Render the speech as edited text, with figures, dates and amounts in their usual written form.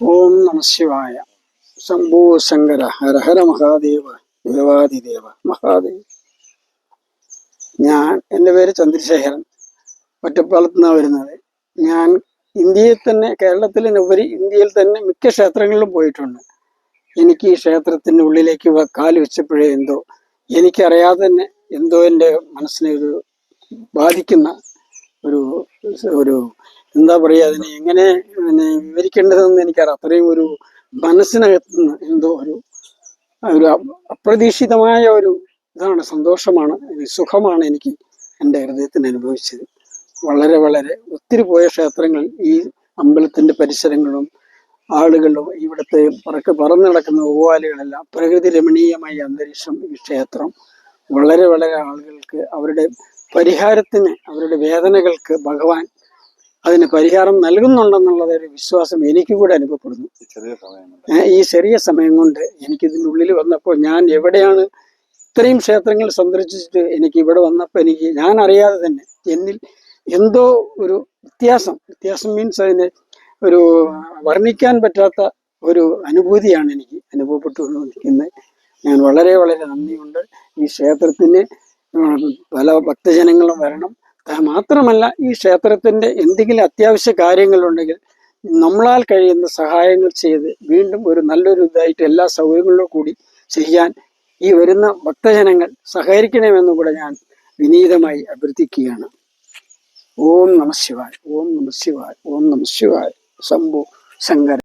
ഓം നമ ശിവായ. ശംഭോ ശങ്കര ഹര ഹര മഹാദേവ ദേവാദിദേവ മഹാദേവ. എൻ്റെ പേര് ചന്ദ്രശേഖരൻ. ഒറ്റപ്പാലത്ത് നിന്നാണ് വരുന്നത്. ഞാൻ ഇന്ത്യയിൽ തന്നെ, കേരളത്തിലുപരി ഇന്ത്യയിൽ തന്നെ മിക്ക ക്ഷേത്രങ്ങളിലും പോയിട്ടുണ്ട്. എനിക്ക് ഈ ക്ഷേത്രത്തിൻ്റെ ഉള്ളിലേക്ക് കാല് വെച്ചപ്പോഴേ എനിക്കറിയാതെ തന്നെ എൻ്റെ മനസ്സിനെ ബാധിക്കുന്ന ഒരു ഒരു എന്താ പറയുക, അതിനെ എങ്ങനെ വിവരിക്കേണ്ടതെന്ന് എനിക്കറിയാം. അത്രയും ഒരു മനസ്സിനകത്തുനിന്ന് ഒരു ഒരു അപ്രതീക്ഷിതമായ ഇതാണ്, സന്തോഷമാണ്, സുഖമാണ് എനിക്ക് എൻ്റെ ഹൃദയത്തിന് അനുഭവിച്ചത്. വളരെ വളരെ ഒത്തിരി പോയ ക്ഷേത്രങ്ങൾ, ഈ അമ്പലത്തിൻ്റെ പരിസരങ്ങളും ആളുകളും ഇവിടുത്തെ പറന്നു നടക്കുന്ന ഓവാലുകളെല്ലാം, പ്രകൃതി രമണീയമായ അന്തരീക്ഷം, ഈ ക്ഷേത്രം വളരെ വളരെ ആളുകൾക്ക് അവരുടെ പരിഹാരത്തിന്, അവരുടെ വേദനകൾക്ക് ഭഗവാൻ അതിന് പരിഹാരം നൽകുന്നുണ്ടെന്നുള്ളതൊരു വിശ്വാസം എനിക്ക് കൂടെ അനുഭവപ്പെടുന്നു. ഈ ചെറിയ സമയം കൊണ്ട് എനിക്കിതിൻ്റെ ഉള്ളിൽ വന്നപ്പോൾ, ഞാൻ എവിടെയാണ് ഇത്രയും ക്ഷേത്രങ്ങൾ സന്ദർശിച്ചിട്ട് എനിക്ക് ഇവിടെ വന്നപ്പോൾ ഞാൻ അറിയാതെ തന്നെ എന്നിൽ എന്തോ ഒരു വ്യത്യാസം മീൻസ് അതിന് ഒരു വർണ്ണിക്കാൻ പറ്റാത്ത ഒരു അനുഭൂതിയാണ് എനിക്ക് അനുഭവപ്പെട്ടുകൊണ്ടിരിക്കുന്നത്. ഞാൻ വളരെ വളരെ നന്ദിയുണ്ട്. ഈ ക്ഷേത്രത്തിന് പല ഭക്തജനങ്ങളും വരണം. മാത്രമല്ല, ഈ ക്ഷേത്രത്തിൻ്റെ എന്തെങ്കിലും അത്യാവശ്യ കാര്യങ്ങളുണ്ടെങ്കിൽ നമ്മളാൽ കഴിയുന്ന സഹായങ്ങൾ ചെയ്ത് വീണ്ടും ഒരു നല്ലൊരു ഇതായിട്ട് എല്ലാ സൗകര്യങ്ങളിലും കൂടി ചെയ്യാൻ ഈ വരുന്ന ഭക്തജനങ്ങൾ സഹകരിക്കണമെന്നും കൂടെ ഞാൻ വിനീതമായി അഭ്യർത്ഥിക്കുകയാണ്. ഓം നമ ശിവായ. ഓം നമ ശിവായ. ഓം നമ ശിവായ. ശംഭോ ശങ്കര.